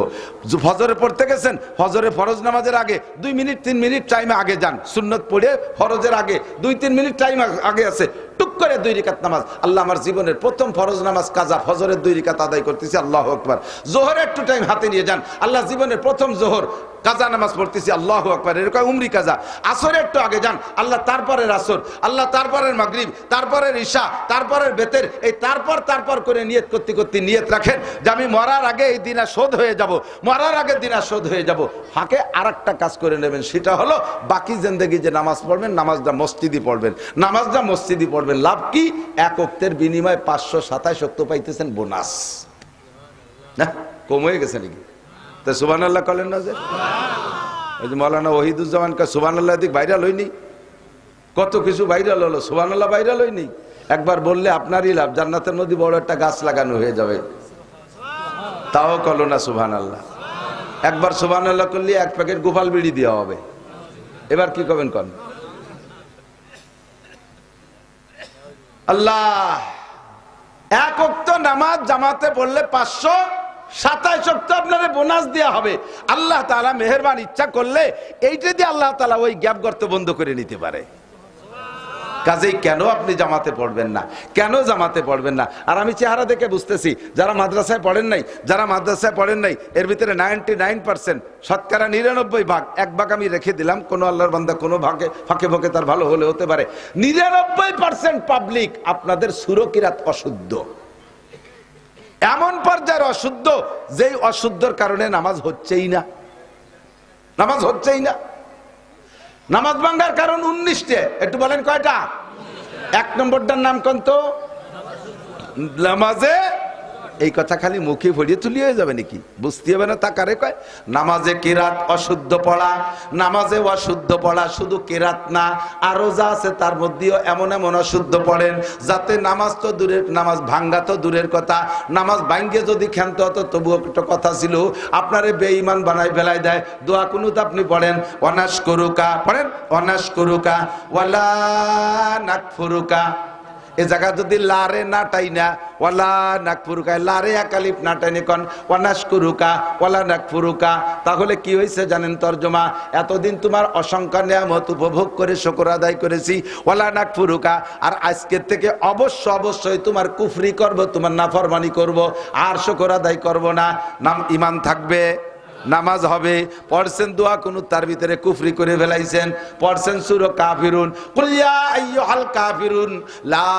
ফজরে পড়তে গেছেন, ফজরে ফরজ নামাজের আগে 2 মিনিট 3 মিনিট টাইমে আগে যান, সুন্নত পড়ে ফরজের আগে 2-3 মিনিট টাইম আগে আছে, টুক করে 2 রাকাত নামাজ, আল্লাহ আমার জীবনের প্রথম ফরজ নামাজ কাজা, ফজরের 2 রাকাত আদায় করতেছি, আল্লাহু আকবার। জোহরে একটু টাইম হাতে নিয়ে যান, আল্লাহ জীবনের প্রথম জোহর কাজা নামাজ পড়তেছি, আল্লাহু আকবার, এরকম উমরি কাজা। আসরে একটু আগে যান, আল্লাহ তারপরের আসর, আল্লাহ তারপরের মাগরিব, তারপরের ঈশা, তারপরের বেতের, এই তারপর করে নিয়ত করতে নিয়ত রাখেন যে আমি মরার আগে এই দিনা শোধ হয়ে যাব, মরার আগে দিনা শোধ হয়ে যাব। ফাঁকে আরেকটা কাজ করে নেবেন, সেটা হলো বাকি জিন্দেগি যে নামাজ পড়বেন, নামাজটা মসজিদে পড়বেন, নামাজটা মসজিদে পড়বেন। লাভ কি? এক ওয়াক্তের বিনিময়ে 527 ওয়াক্ত পাইতেছেন বোনাস। না কম হয়ে গেছে নাকি? তা সুবহানাল্লাহ বলেন না যে? ওই যে মৌলানা ওহিদুজ্জামান কা সুবহানাল্লাহ দিক ভাইরাল হয়নি, কত কিছু ভাইরাল হলো, সুবহানাল্লাহ ভাইরাল হয়নি। একবার বললে আপনারই লাভ, জান্নাতের মধ্যে বড় একটা গাছ লাগানো হয়ে যাবে, তাও কলো না সুবহানাল্লাহ। একবার সুবহানাল্লাহ করলে 1 প্যাকেট গোপাল বিড়ি দেওয়া হবে। এবার কি করবেন কোন? আল্লাহ, এক ওয়াক্ত নামাজ জামাতে পড়লে 527 ওয়াক্ত আপনারে বোনাস দেয়া হবে। আল্লাহ তাআলা মেহেরবান, ইচ্ছা করলে এইটা দিয়ে আল্লাহ তাআলা ওই গ্যাপ গর্ত বন্ধ করে নিতে পারে। কাজেই কেন আপনি জামাতে পড়বেন না? কেন জামাতে পড়বেন না? আর আমি চেহারা দেখে বুঝতেছি যারা মাদ্রাসায় পড়েন নাই, এর ভিতরে 99% শতকরা 99 ভাগ, 1 ভাগ আমি রেখে দিলাম, কোন আল্লাহর বান্দা কোনো ফাঁকে তার ভালো হলে হতে পারে। 99% পাবলিক আপনাদের সুরকিরাত অশুদ্ধ, এমন পর্যায়ের অশুদ্ধ যেই অশুদ্ধর কারণে নামাজ হচ্ছেই না। নামাজ ভাঙ্গার কারণ 19টে, একটু বলেন কয়টা? 1 নম্বরটার নাম কোন? তো নামাজে, এই কথা খালি মুখে ভরিয়ে তুলি হয়ে যাবে নাকি? বুঝতে হবে না? তা কারে কয়? নামাজে কিরাত অশুদ্ধ পড়া, নামাজে অশুদ্ধ পড়া শুধু কিরাত না, আরো যা আছে তার মধ্যেও এমন অশুদ্ধ পড়েন যাতে নামাজ তো দূরের, নামাজ ভাঙ্গা তো দূরের কথা, নামাজ ভাঙ্গে যদি ক্ষান্ত হতো তবুও একটা কথা ছিল, আপনারে বেঈমান বানাই ফেলাই দেয়। দোয়া কুনুত আপনি পড়েন, অনাশ করুকা পড়েন, অনাশ করুকা ওয়ালা নাকফুরুকা, এ জায়গা যদি লারে না টাইনা ওয়ালা নাকফুরুকা, লারে একালিফ না টাইনে কন ওয়ানাশকুরুকা ওয়ালা নাকফুরুকা, তাহলে কি হয়েছে জানেন তরজমা? এতদিন তোমার অসংখ্য নিয়ামত উপভোগ করে শুকর আদায় করেছি, ওয়ালা নাকফুরুকা, আর আজকের থেকে অবশ্যই তোমার কুফরি করব, তোমার নাফরমানি করব, আর শুকর আদায় করব না। নাম ঈমান থাকবে, নামাজ হবে, পড়ছেন দোয়া কোন, তার ভিতরে কুফরি করে ফেলাইছেন, পড়ছেন সূরা কাফিরুন, কুল ইয়া আইয়ুহাল কাফিরুন লা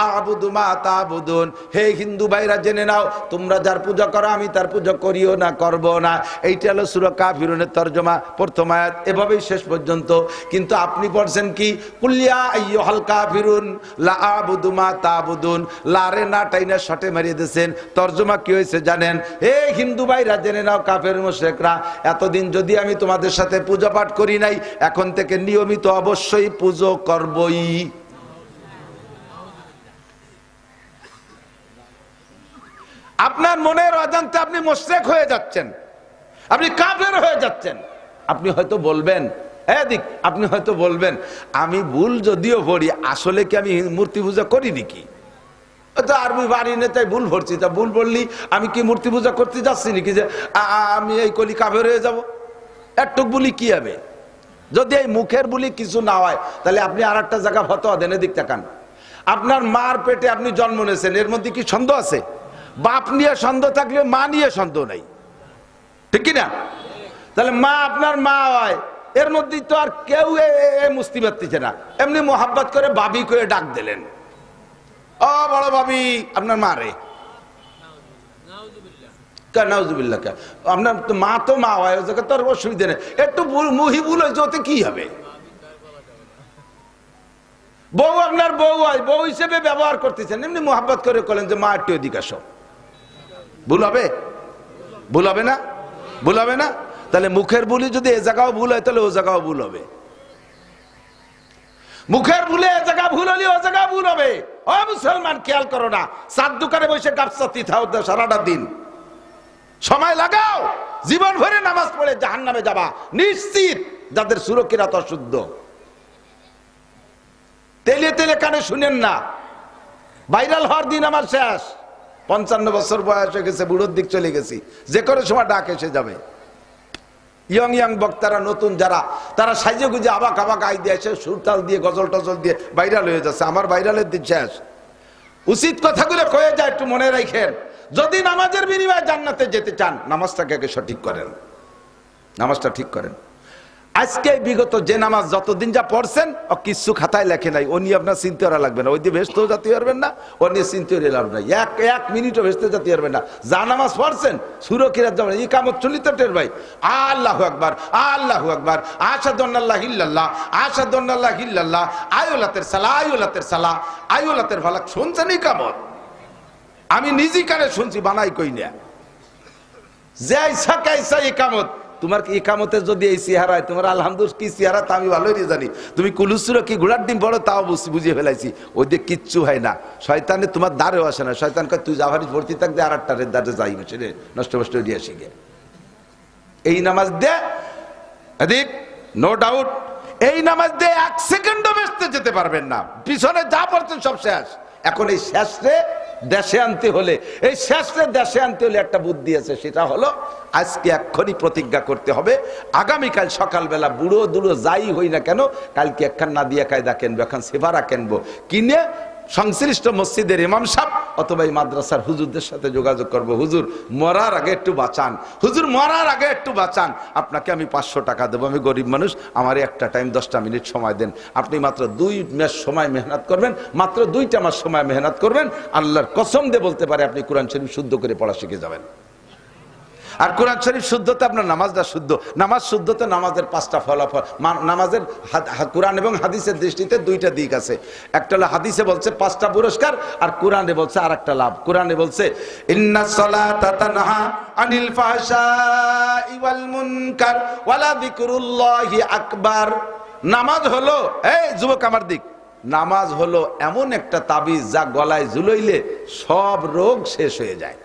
আ'বুদু মা তা'বুদুন, হে হিন্দু ভাইরা জেনে নাও তোমরা যার পূজা করো আমি তার পূজা করিও না, করব না। এইটা হলো সূরা কাফিরুনের তরজমা, প্রথম আয়াত, এভাবেই শেষ পর্যন্ত। কিন্তু আপনি পড়ছেন কি? কুল ইয়া আইয়ুহাল কাফিরুন লা আ'বুদু মা তা'বুদুন, লারে না টাইনা শটে মারিয়ে দিয়েছেন। তরজমা কি হয়েছে জানেন? হে হিন্দু ভাইরা জেনে নাও, কাফের মুশরিকরা, এতদিন যদি আমি তোমাদের সাথে পূজা পাঠ করি নাই, এখন থেকে নিয়মিত অবশ্যই পুজো করবই। আপনার মনের অজান্তে আপনি মুশরিক হয়ে যাচ্ছেন, আপনি কাফের হয়ে যাচ্ছেন। আপনি হয়তো বলবেন, আপনি হয়তো বলবেন আমি ভুল যদিও পড়ি, আসলে কি আমি মূর্তি পূজা করি নাকি? আরবি বাড়ি নেই তাই ভুল ভরছি, তা ভুল বললি আমি কি মূর্তি পূজা করতে যাচ্ছি নাকি যে আমি এই কলি কাফের হয়ে যাব? একটু বলি কি হবে? যদি এই মুখের বলি কিছু না হয় তাহলে আপনি আর একটা জায়গা ফতোয়া দেন, এদিক তাকান। আপনার মার পেটে আপনি জন্ম নিয়েছেন, এর মধ্যে কি সন্দেহ আছে? বাপ নিয়ে সন্দেহ থাকলে মা নিয়ে সন্দেহ নাই। ঠিক কিনা? তাহলে মা আপনার মা হয়, এর মধ্যে তো আর কেউ মুস্তি পারতেছে না, এমনি মোহাব্বত করে ভাবি করে ডাক দিলেন, ও বড় ভাবি আপনার মা রে, নাউজুবিল্লাহ, আপনার মা তো মা হয়, তো আর অসুবিধা নেই, একটু মুহিবুল হয়েছে ওতে কি হবে? বউ আপনার বউ হয়, বউ হিসেবে ব্যবহার করতেছেন, এমনি মোহাব্বত করে বলেন যে মা একটু এদিকে আসো, ভুল হবে? ভুল হবে না? ভুল হবে না? তাহলে মুখের ভুলি যদি এ জায়গাও ভুল হয় তাহলে ও জায়গাও ভুল হবে। মুখের ভুলে এ জায়গা ভুল হলে ও জায়গা ভুল হবে। ও মুসলমান খেয়াল করো না, চার দোকানে বসে গাপসাতি থাও সারাটা দিন, সময় লাগাও, জীবন ভরে নামাজ পড়ে জাহান্নামে যাবা নিশ্চিত, যাদের সুরক্ষিত অশুদ্ধ। তেলে তেলে কানে শুনেন না, ভাইরাল হওয়ার দিন আমার শেষ, 55 বছর বয়স হয়ে গেছে, বুড়োর দিক চলে গেছি, যে কোনো সময় ডাক এসে যাবে। ইয়ং ইয়ং বক্তারা নতুন যারা, তারা সাইজে গুজে আবাক আবাক আই দিয়ে এসে সুরতাল দিয়ে গজল টজল দিয়ে ভাইরাল হয়ে যাচ্ছে, আমার ভাইরালের দিন শেষ। উচিত কথাগুলো কয়ে যায়, একটু মনে রাখেন, যদি নামাজের বিনিময়ে জান্নাতে যেতে চান নামাজটাকে আগে সঠিক করেন, নামাজটা ঠিক করেন। আজকে বিগত যে নামাজ যতদিন যা পড়ছেন ও কিছু খাতায় লেখে নাই, ও নিয়ে আপনার চিনতে করা লাগবে না, ওই দিয়ে ভেস্তেও যেতে পারবেন না, ও নিয়ে চিনতে লাভ নাই, এক মিনিটও ভেস্তে যেতে পারবেন না। যা নামাজ পড়ছেন সুরক্ষিত যাবেন, এই কামত চলিত টের ভাই, আল্লাহু আকবার, আল্লাহু আকবার, আশহাদুল্লাহ ইল্লাল্লাহ, আশহাদুল্লাহ ইল্লাল্লাহ, আয়ুলাতের সালাহ, আয়ুলাতের সালাহ, আয়ুলাতের ফালাক, শুনছেন এই কামত? আমি নিজে কানে শুনছি, বানাই কই না, যে ইচ্ছা কাইসা এই কামত। তোমার এই কামতে যদি এই চেহারায়, তোমার আলহামদুলিল্লাহ কি চেহারা তা আমি ভালোই জানি, তুমি কুলুসুরো কি ঘোড়ার ডিম বড় তাও বুঝিয়ে ফেলাইছি, ওই দিয়ে কিচ্ছু হয় না, শয়তানে তোমার দ্বারেও আসে না, শয়তান কয় তুই যাভারি ভর্তি থাকতে আর একটা দ্বারে যাই বসে রে, নষ্ট নষ্ট দিয়ে শিখে। এই নামাজ দে এদিক নো ডাউট, এই নামাজ দিয়ে 1 সেকেন্ডও বেসতে যেতে পারবেন না, পিছনে যা পড়ছেন সব শেষ। এখন এই শেষে দেশে আনতে হলে, এই শেষে দেশে আনতে হলে একটা বুদ্ধি আছে, সেটা হলো আজকে এক্ষুনি প্রতিজ্ঞা করতে হবে, আগামীকাল সকালবেলা বুড়ো দুড়ো যাই হই না কেন, কালকে একখান নাদিয়া কায়দা কিনবো, এখন সেবারা কিনবো, কিনে সংশ্লিষ্ট মসজিদের ইমাম সাহেব অথবা এই মাদ্রাসার হুজুরদের সাথে যোগাযোগ করব, হুজুর মরার আগে একটু বাঁচান, হুজুর মরার আগে একটু বাঁচান, আপনাকে আমি 500 টাকা দেবো, আমি গরিব মানুষ, আমার একটা টাইম 10টা মিনিট সময় দেন, আপনি মাত্র 2 মাস সময় মেহনত করবেন, মাত্র 2টা মাস সময় মেহনত করবেন, আল্লাহর কসম দিয়ে বলতে পারে আপনি কোরআন শরীফ শুদ্ধ করে পড়া শিখে যাবেন। আর কোরআন শরীফ শুদ্ধতে আপনার নামাজটা শুদ্ধ, নামাজ শুদ্ধতে নামাজের 5টা ফলাফল, নামাজের কোরআন এবং হাদিসের দৃষ্টিতে 2টা দিক আছে, একটা হলো হাদিসে বলছে 5টা পুরস্কার, আর কোরআনে বলছে আরেকটা লাভ। কোরআনে বলছে ইন্নাস সালাতা তানহা আনিল ফাহশাই ওয়াল মুনকার ওয়ালা যিকরুল্লাহি আকবার। নামাজ হলো, এই যুবক আমার দিক, নামাজ হলো এমন একটা তাবিজ যা গলায় ঝুলাইলে সব রোগ শেষ হয়ে যায়।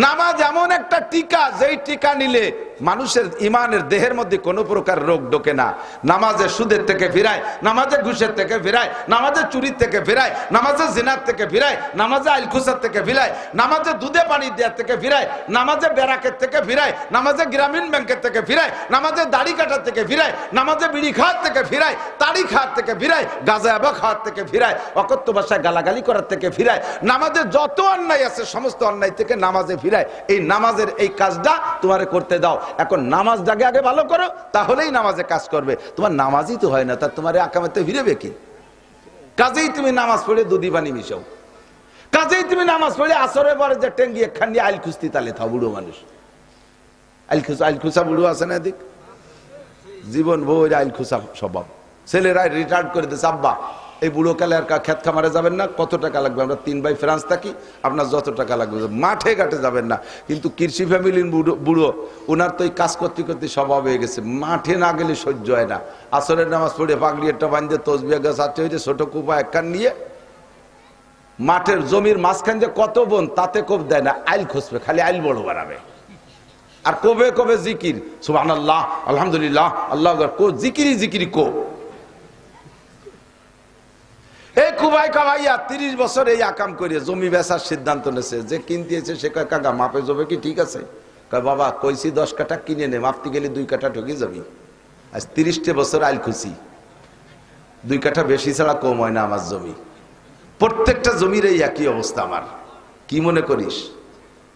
নামাজ এমন একটা টিকা, যেই টিকা নিলে মানুষের ইমানের দেহের মধ্যে কোনো প্রকার রোগ ঢোকে না। নামাজে সুদের থেকে ফিরায়, নামাজে ঘুষের থেকে ফিরায়, নামাজে চুরির থেকে ফিরায়, নামাজে জিনার থেকে ফিরায়, নামাজে আইলখুসার থেকে ফিরায়, নামাজে দুধে পানি দেওয়ার থেকে ফিরায়, নামাজে বেরাকের থেকে ফিরায়, নামাজে গ্রামীণ ব্যাংকের থেকে ফিরায়, নামাজে দাড়ি কাটার থেকে ফিরায়, নামাজে বিড়ি খাওয়ার থেকে ফিরায়, তাড়ি খাওয়ার থেকে ফিরায়, গাঁজা এবং খাওয়ার থেকে ফিরায়, অকথ্য ভাষায় গালাগালি করার থেকে ফিরায়, নামাজে যত অন্যায় আছে সমস্ত অন্যায় থেকে নামাজে ফিরায়। এই নামাজের এই কাজটা তোমারে করতে দাও। এখন নামাজ জাগে আগে ভালো করো, তাহলেই নামাজে কাজ করবে। তোমার নামাজই তো হয় না, তা তোমার আকামেতে ফিরেবে কি? কাজেই তুমি নামাজ পড়ে দুধি পানি মিশাও, কাজেই তুমি নামাজ পড়ে আসরে পরে যে টেঙ্গি একখান দিয়ে আইল খুস্তি তালে থাও, বুড়ো মানুষ আইল খুসা বুড়ো আছে না, এদিক জীবন বই আইল খুসা স্বভাব। ছেলেরা রিটায়ার্ড করে দিচ্ছে, আব্বা এই বুড়ো কালে আর খেত খামারে যাবেন না, কত টাকা লাগবে, আমরা 3 ভাই ফ্রান্স থাকি, আপনার যত টাকা লাগবে, মাঠে ঘাটে যাবেন না। কিন্তু কৃষি ফ্যামিলির বুড়ো ওনার তো এই কাজ করতে করতে স্বভাব হয়ে গেছে, মাঠে না গেলে সহ্য হয় না। আসরের নামাজ পড়ে পাগড়ি একটা বাঁধে তসবিয়া গাছ আছে, হইতে ছোট কুপা একখান নিয়ে মাঠের জমির মাঝখান যে কত বোন তাতে কোপ দেয় না, আইল খুঁজবে, খালি আইল বড় বাড়াবে। আর কবে কবে জিকির, সুবহানাল্লাহ আলহামদুলিল্লাহ আল্লাহ কো, জিকিরি জিকিরি কো। এই কুবাই কামাইয়া 30 বছর এই আকাম করে জমি বেচার সিদ্ধান্ত নেছে। যে কিনতেছে সে কয় কাকা মাপে যাবে কি ঠিক আছে? কয় বাবা কইছি 10 কাঠা কিনে নে, মাপতে গেলে 2 কাঠা ঠকে যাবি। আজ 30টে বছর আইল খুশি, 2 কাঠা বেশি ছাড়া কম হয় না আমার জমি। প্রত্যেকটা জমির এই একই অবস্থা আমার। কি মনে করিস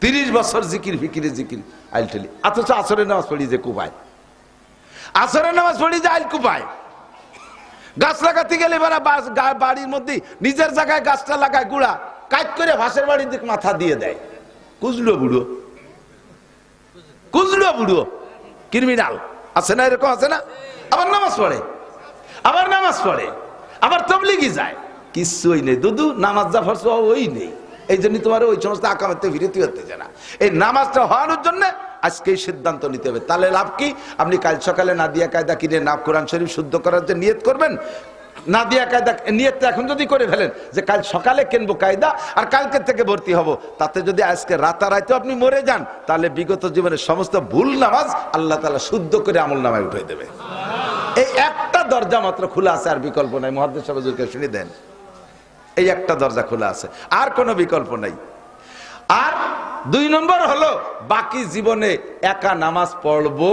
30 বছর জিকির ফিকিরে জিকির আইলটেলি, অথচ আসরের নামাজ পড়ি যে কুপায়, আসরের নামাজ পড়ি যে আইল কুপায়। গাছ লাগাতে গেলে এবার বাড়ির মধ্যে নিজের জায়গায় গাছটা লাগায় গুড়া কাজ করে ভাসের বাড়ির দিকে মাথা দিয়ে দেয়। কুজলো বুড়ো, কুজলো বুড়ো ক্রিমিনাল আছে না, এরকম আছে না? আবার নামাজ পড়ে, আবার নামাজ পড়ে, আবার তবলিগি যায়, কিচ্ছুই নেই দুদু, নামাজ যা ফরজ ওই নেই। এই জন্য তোমার ওই সমস্ত আকামাতে বিরতি হতে না। এই নামাজটা হওয়ানোর জন্য আজকে সিদ্ধান্ত নিতে হবে। তাহলে লাভ কি? আপনি কাল সকালে নাদিয়া কায়দা কিনে না কোরআন শরীফ শুদ্ধ করার যে নিয়ত করবেন, নাদিয়া কায়দা নিয়তটা এখন যদি করে ফেলেন যে কাল সকালে কিনবো কায়দা আর কালকে থেকে ভর্তি হব, তাতে যদি আজকে রাতারাইতে আপনি মরে যান, তাহলে বিগত জীবনের সমস্ত ভুল নামাজ আল্লাহ তাআলা শুদ্ধ করে আমল নামায় উঠিয়ে দেবে। এই একটা দরজা মাত্র খোলা আছে, আর বিকল্প নাই। মুহাদ্দিস সাহেব হুজুরকে শুনে দেন, এই একটা দরজা খোলা আছে, আর কোনো বিকল্প নাই। আর 2 নম্বর হলো বাকি জীবনে একা নামাজ পড়বো।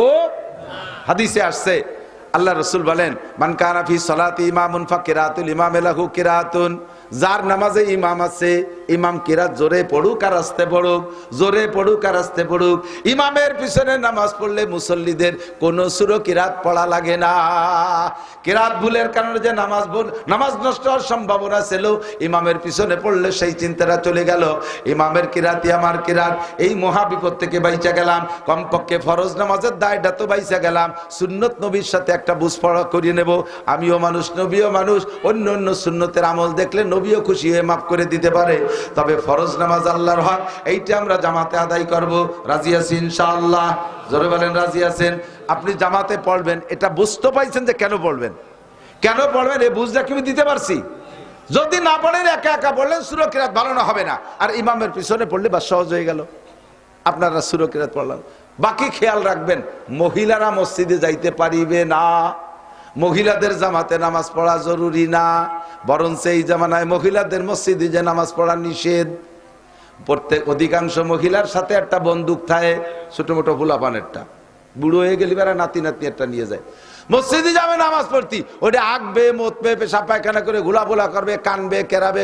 হাদিসে আসছে, আল্লাহ রাসূল বলেন, মান কানা ফি সালাতি ইমামুন ফাকিরাতুল ইমাম লাহু কিরাতুন, যার নামাজে ইমাম আছে, ইমাম কিরাত জোরে পড়ুক আর আস্তে পড়ুক, জোরে পড়ুক আর আস্তে পড়ুক। ইমামের পিছনে নামাজ পড়লে মুসল্লিদের কোনো সূরা কিরাত পড়া লাগে না। কিরাত ভুলের কারণে যে নামাজ নষ্ট হওয়ার সম্ভাবনা ছিল, ইমামের পিছনে পড়লে সেই চিন্তাটা চলে গেল। ইমামের কিরাতই আমার কিরাত, এই মহা বিপদ থেকে বাইচা গেলাম। কমপক্ষে ফরজ নামাজের দায়টা তো বাইচা গেলাম। সুন্নত নবীর সাথে একটা বুঝ পড়া করিয়ে নেব। আমিও মানুষ, নবীও মানুষ, অন্য অন্য সুন্নতের আমল দেখলে নবীও খুশি হয়ে মাফ করে দিতে পারে। তবে ফরজ নামাজ আল্লাহর হক, এইটা আমরা জামাতে আদায় করব। রাজি আছি ইনশাআল্লাহ? জোরে বলেন রাজি আছেন? আপনি জামাতে পড়বেন, এটা বুঝতে পাইছেন যে কেন পড়বেন, কেন পড়বেন, এই বুঝটা কি আমি দিতে পারছি? যদি না পড়েন, একা একা পড়লেন, সূরা কিরাত ভালো না হবে না, আর ইমামের পিছনে পড়লে বা সহজ হয়ে গেল, আপনারা সূরা কিরাত পড়লেন। বাকি খেয়াল রাখবেন, মহিলারা মসজিদে যাইতে পারিবে না। মহিলাদের জামাতে নামাজ পড়া জরুরি না, বরং এই জামানায় মহিলাদের মসজিদে যে নামাজ পড়া নিষেধ। প্রত্যেক অধিকাংশ মহিলার সাথে একটা বন্দুক থাকে, ছোট মোটো ফুলাপানেরটা, বুড়ো হয়ে গেলে বেড়া নাতি নাতি একটা নিয়ে যায়, মসজিদে যাবে নামাজ পড়তি, ওটা আঁকবে, মতবে, পেশাব পায়খানা করে ঘোলাফোলা করবে, কানবে, কেরাবে,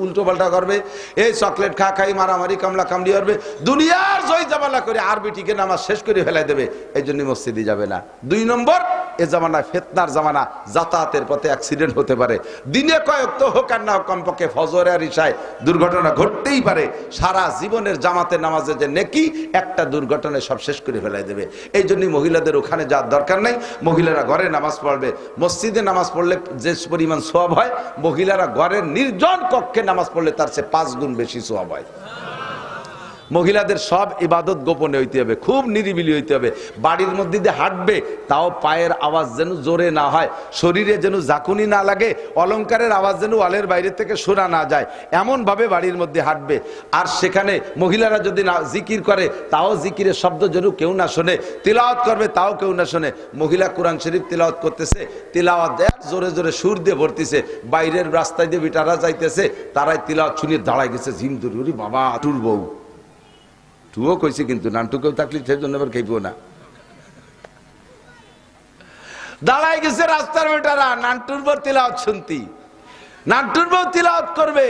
উল্টো পাল্টা করবে, এই চকলেট খা খাই, মারামারি, কামলা কামড়ি করবে, দুনিয়ার জয় জামালা করে আর বিটিকে নামাজ শেষ করে ফেলাই দেবে। এই জন্য মসজিদে যাবে না। 2 নম্বর, এ জামানায় ফিতনার জামানা, যাতায়াতের পথে অ্যাক্সিডেন্ট হতে পারে। দিনে কয়েক তো হোক আর না হোক, কমপক্ষে ফজর আর ইশায় দুর্ঘটনা ঘটতেই পারে। সারা জীবনের জামাতের নামাজে যে নেকি, একটা দুর্ঘটনায় সব শেষ করে ফেলাই দেবে। এই জন্যই মহিলাদের ওখানে যাওয়ার দরকার নাই। মহিলারা ঘরে নামাজ পড়বে। মসজিদে নামাজ পড়লে যে পরিমাণ সওয়াব হয়, মহিলারা ঘরের নির্জন কক্ষে নামাজ পড়লে তার চেয়ে 5 গুণ বেশি সওয়াব হয়। মহিলাদের সব ইবাদত গোপনে হইতে হবে, খুব নিরিবিলি হইতে হবে। বাড়ির মধ্যে দিয়ে হাঁটবে, তাও পায়ের আওয়াজ যেন জোরে না হয়, শরীরে যেন জাকুনি না লাগে, অলংকারের আওয়াজ যেন ওয়ালের বাইরে থেকে শোনা না যায়, এমন ভাবে বাড়ির মধ্যে হাঁটবে। আর সেখানে মহিলারা যদি না জিকির করে, তাও জিকিরের শব্দ যেন কেউ না শোনে, তিলাওয়াত করবে তাও কেউ না শোনে। মহিলা কোরআন শরীফ তিলাওয়াত করতেছে, তিলাওয়াত দেয় জোরে জোরে সুর দিয়ে ভরতেছে, বাইরের রাস্তায় দিয়ে বিটারা যাইতেছে, তারাই তিলাওয়াত শুনিয়ে দাঁড়ায় গেছে, ঝিমধুরি বাবা টুর বউ, তুও কইছি কিন্তু নানটুকেও থাকলে সেই জন্য এবার খাইবো না। দাঁড়াই গেছে রাস্তার বেটারা, নান্টুর বউ তিলাওয়াত শুনতি, নান্টুর বউ তিলাওয়াত করবে।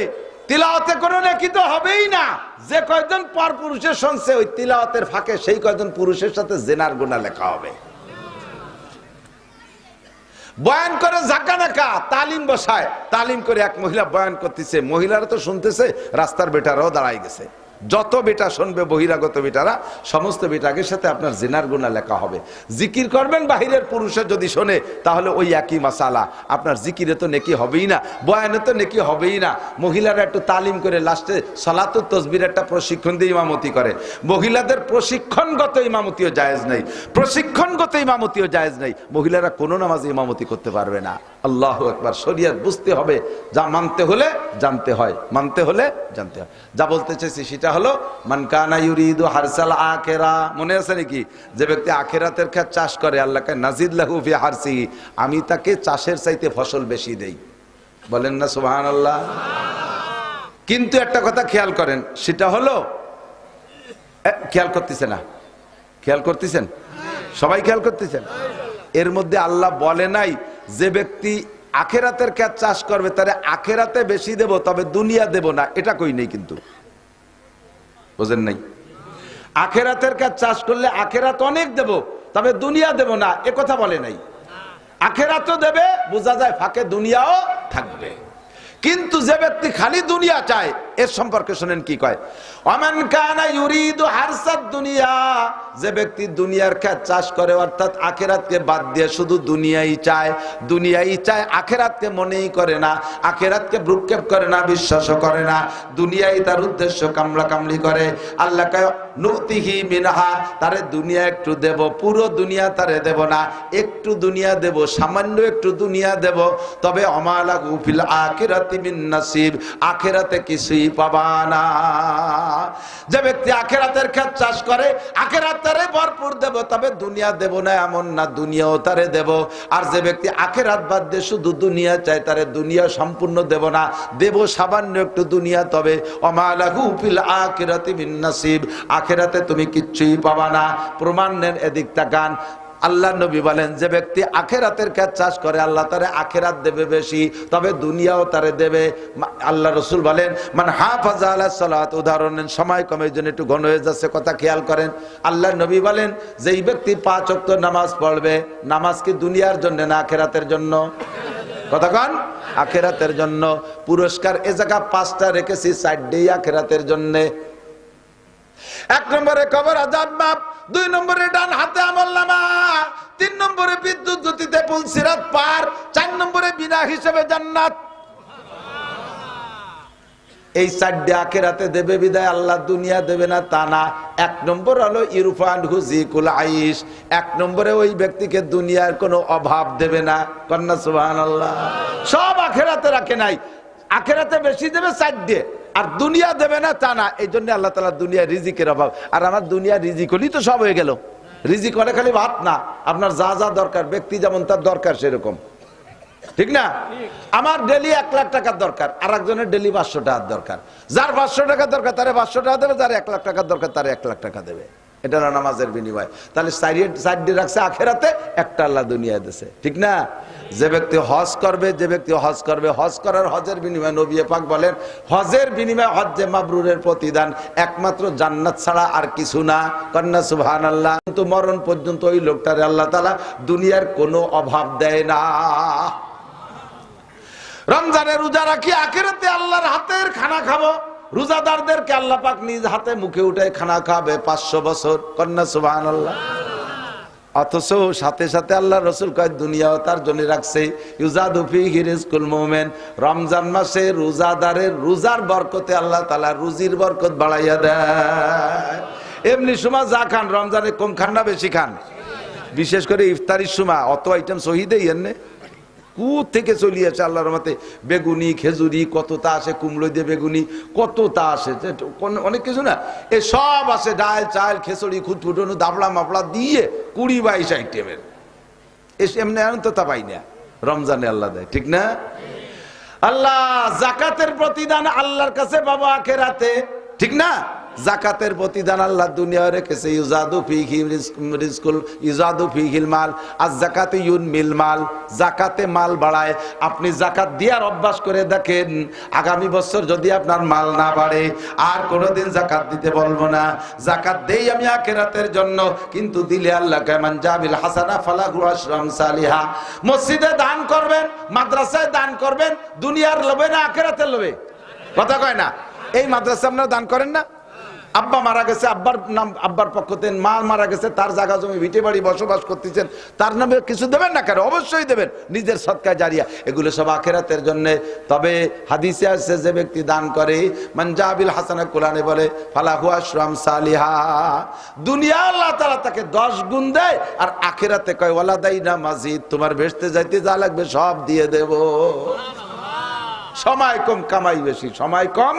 তিলাওয়াতে কোনো নাকি তো হবেই না। যে কয়জন পর পুরুষের শুনছে, ওই তিলাওয়াতের ফাঁকে সেই কয়জন পুরুষের সাথে জেনার গুনাহ লেখা হবে। বয়ান করে ঝাঁকা নাকা, তালিম বসায়, তালিম করে এক মহিলা বয়ান করতেছে, মহিলারা তো শুনতেছে, রাস্তার বেটারাও দাঁড়াই গেছে। যত বেটা শুনবে বহিরাগত বেটারা, সমস্ত বেটাকের সাথে আপনার জিনার গুনাহ লেখা হবে। জিকির করবেন বাহিরের পুরুষে যদি শোনে, তাহলে ওই একই মাসালা, আপনার জিকিরে তো নেকি হবেই না, বয়ানে তো নেকি হবেই না। মহিলারা একটু তালিম করে লাস্টে সালাতুত তাসবির একটা প্রশিক্ষণ দিয়ে ইমামতি করে। মহিলাদের প্রশিক্ষণগত ইমামতিও জায়েজ নাই, প্রশিক্ষণগত ইমামতিও জায়েজ নাই। মহিলারা কোনো নামাজে ইমামতি করতে পারবে না। আল্লাহু আকবার। শরীয়ত বুঝতে হবে, যা মানতে হলে জানতে হয়, মানতে হলে জানতে হয়। যা বলতে চাইছি সেটা হলো, মান কানা ইউরিদু হারসাল আখিরা, মনে আছে নাকি? যে ব্যক্তি আখিরাতের ক্ষেত চাষ করে, আল্লাহকে নাজিদ লাহু ফি হারসিহি, আমি তাকে চাষের চাইতে ফসল বেশি দেই। বলেন না সুবহানাল্লাহ? কিন্তু একটা কথা খেয়াল করেন, সেটা হলো, খেয়াল করতেছে না? খেয়াল করতেছেন? সবাই খেয়াল করতেছেন? এর মধ্যে আল্লাহ বলে নাই যে ব্যক্তি আখেরাতের ক্ষেত চাষ করবে তারে আখেরাতে বেশি দেব, তবে দুনিয়া দেব না, এটা কই নেই। কিন্তু বোঝেন নাই? আখেরাতের কাজ চাষ করলে আখেরাত অনেক দেব, তবে দুনিয়া দেব না এ কথা বলে নাই। আখেরাতও দেবে, বোঝা যায় ফাঁকে দুনিয়াও থাকবে। কিন্তু যে ব্যক্তি খালি দুনিয়া চায় এর সম্পর্কে শুনেন কি কয়, ওয়ামান কানা ইউরিদু হারসাদ দুনিয়া, যে ব্যক্তি দুনিয়ার কাজ চাষ করে অর্থাৎ আখেরাতকে বাদ দিয়ে শুধু দুনিয়াই চায়, আখেরাতকে মনেই করে না, আখেরাতকে ভ্রুক্ষেপ করে না, বিশ্বাসও করে না, দুনিয়াই তার উদ্দেশ্য, কামলা কামলি করে। আল্লাহ কয় নুতিহি মিনহা, তারে দুনিয়া একটু দেব, পুরো দুনিয়া তারে দেব না, একটু দুনিয়া দেব, সামান্য একটু দুনিয়া দেব, তবে আমালাহু ফিল আখিরাতি মিন নাসিব, আখেরাতে কিছুই পাবা না। যে ব্যক্তি আখেরাতের ক্ষেত চাষ করে আখেরাত তারে ভরপুর দেব, তবে দুনিয়া দেব না এমন না, দুনিয়াও তারে দেব। আর যে ব্যক্তি আখেরাত বাদ দিয়ে শুধু দুনিয়া চায় তারে দুনিয়া সম্পূর্ণ দেব না, দেব সামান্য একটু দুনিয়া, তবে আমালাহু ফিল আখিরাতি মিন নাসিব, আখেরাতে তুমি কিচ্ছুই পাবা না। প্রমাণ নেন, এদিক তাকান। আল্লাহ নবী বলেন যে ব্যক্তি আখেরাতের কাজ চাষ করে আল্লাহ তারে আখেরাত দেবে বেশি, তবে দুনিয়াও তারে দেবে। আল্লাহ রসুল বলেন মান হাফাজা আলা সালাত, উদাহরণ নেন, সময় কমের জন্য একটু ঘন হয়ে যাচ্ছে, কথা খেয়াল করেন। আল্লাহ নবী বলেন যেই ব্যক্তি 5 ওয়াক্ত নামাজ পড়বে, নামাজ কি দুনিয়ার জন্য না আখেরাতের জন্য? কথা কন, আখেরাতের জন্য। পুরস্কার এ জায়গা 5টা রেখেছি, 4টাই আখেরাতের জন্য। 1 নম্বরে কবর আযাব মাপ, 2 নম্বরে ডান হাতে আমলনামা, 3 নম্বরে বিদ্যুৎ গতিতে পুলসিরাত পার, 4 নম্বরে বিনা হিসেবে জান্নাত। এই 4টে আখিরাতে দেবে বিদায় আল্লাহ দুনিয়া দেবে না তা না। 1 নম্বর হলো ইরফান হুজিকুল আইশ, 1 নম্বরে ওই ব্যক্তিকে দুনিয়ার কোনো অভাব দেবে না। কন্যা সুবহানাল্লাহ। সব আখিরাতে রাখে নাই, আখিরাতে বেশি দেবে 4টে, আর দুনিয়া দেবে না তা না। এই জন্য আল্লাহ তাআলা দুনিয়া রিজিকের অভাব। আর আমার দুনিয়া রিজিক হলেই তো সব হয়ে গেল। রিজিক মানে খালি ভাত না, আপনার যা যা দরকার, ব্যক্তি যেমন তার দরকার সেরকম, ঠিক না? আমার ডেলি 1 লাখ টাকার দরকার, আর একজনের ডেলি 500 টাকার দরকার। যার 500 টাকা দরকার তারে 500 টাকা দেবে, যার 1 লাখ টাকার দরকার তারে 1 লাখ টাকা দেবে। এটা হলো নামাজের বিনিময়। তাহলে 4 রাখছে আখেরাতে, একটা আল্লাহ দুনিয়ায় দিয়েছে, ঠিক না? যে ব্যক্তি হজ করবে, যে ব্যক্তি হজ করবে, হজ করার হজের বিনিময় নবী পাক বলেন হজের বিনিময় হজ্জে মাবরুরের প্রতিদান একমাত্র জান্নাত ছাড়া আর কিছু না। কন্যা সুবহানাল্লাহ। কিন্তু মরণ পর্যন্ত ওই লোকটারে আল্লাহ তাআলা দুনিয়ার কোনো অভাব দেয় না। রমজানের রোজা রাখি আখিরাতে আল্লাহর হাতের খানা খাবো। রোজাদারদেরকে আল্লাহ পাক নিজ হাতে মুখে উঠে খানা খাবে 500 বছর। কন্যা সুবহানাল্লাহ। অথচ সাথে সাথে আল্লাহ রসুল কয় দুনিয়াও তার জন্য রাখছে। ইউজাদু ফীহি রিজকুল মুমিন, রমজান মাসে রোজাদারের রোজার বরকতে আল্লাহ তাআলা রুজির বরকত বাড়াইয়া দেয়। এমনি সময় যা খান রমজানে কম খান না বেশি খান? বিশেষ করে ইফতারির সময় অত আইটেম সহিদেই এনে থেকে চলিয়েছে আল্লাহর রহমতে। বেগুনি, খেজুরি, কতটা আসে, কুমড়ো দিয়ে বেগুনি, কতটা আসে, অনেক কিছু না, এ সব আসে, ডাল চাল খেচড়ি খুঁটফুটনো দাবড়া মাপড়া দিয়ে 20-22 আইটেমের। এমনি আনন্দ তা পাই না, রমজানে আল্লাহ দেয়, ঠিক না? আল্লাহ জাকাতের প্রতিদান আল্লাহর কাছে বাবা আখিরাতে, ঠিক না? জাকাতের প্রতিদান আল্লাহ দুনিয়া রেখেছে। ইউজাদু ফীহি রিজকুল ইউজাদু ফীহিল মাল, আজ যাকাতে ইউনমিল মাল, জাকাতে মাল বাড়ায়। আপনি জাকাত দেওয়ার অভ্যাস করে দেখেন, আগামী বছর যদি আপনার মাল না বাড়ে আর কোনোদিন জাকাত দিতে বলবো না। জাকাত দেই আমি আখিরাতের জন্য, কিন্তু দিলে আল্লাহ কামান জাবিল হাসানা ফালাহু আশরু আমসালিহা। মসজিদে দান করবেন, মাদ্রাসায় দান করবেন, দুনিয়ার লোভে না আখিরাতের লোভে? কথা কয় না? এই মাদ্রাসা আপনারা দান করেন না? আব্বা মারা গেছে, আব্বার নাম আব্বার পক্ষতে, মা মারা গেছে, তার জায়গা জমি ভিটে বাড়ি বসবাস করতেছেন, তার নামে কিছু দেবেন না কেন? অবশ্যই দেবেন, নিজের সদকা জারিয়া, এগুলো সব আখিরাতের জন্য। তবে হাদিসে আছে যে ব্যক্তি দান করে মান জাবিল হাসানা, কোরআনে বলে ফালাহু আশরু আমসালিহা, দুনিয়া আল্লাহ তাআলা তাকে 10 গুণ দেয়, আর আখিরাতে কয় ওয়ালাদাইনা মাজিদ, তোমার ভেস্তে যাইতে যা লাগবে সব দিয়ে দেব। সময় কম কামাই বেশি, সময় কম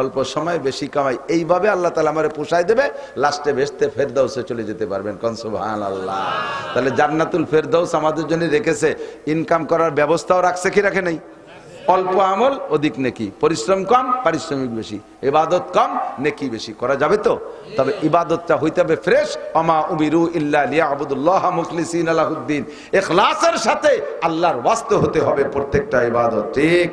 অল্প সময় বেশি কামাই, এইভাবে আল্লাহ তাআলা আমারে পোষায় দেবে, লাস্টে বেহেশতে ফেরদাউসে চলে যেতে পারবেন। কোন সুবহানাল্লাহ। তাহলে জান্নাতুল ফেরদাউস আমাদের জন্য রেখেছে, ইনকাম করার ব্যবস্থাও রাখছে কি রাখে নাই? অল্প আমল অধিক নেকি, পরিশ্রম কম পারিশ্রমিক বেশি, ইবাদত কম নেকি বেশি, করা যাবে তো? তবে ইবাদতটা হইতে হবে ফ্রেশ। ওমা উমিরু ইল্লা লিয়াবুদুল্লাহ মুখলিসিনা লাহুদ্দিন, ইখলাসের সাথে আল্লাহর ওয়াস্তে হতে হবে প্রত্যেকটা ইবাদত, ঠিক?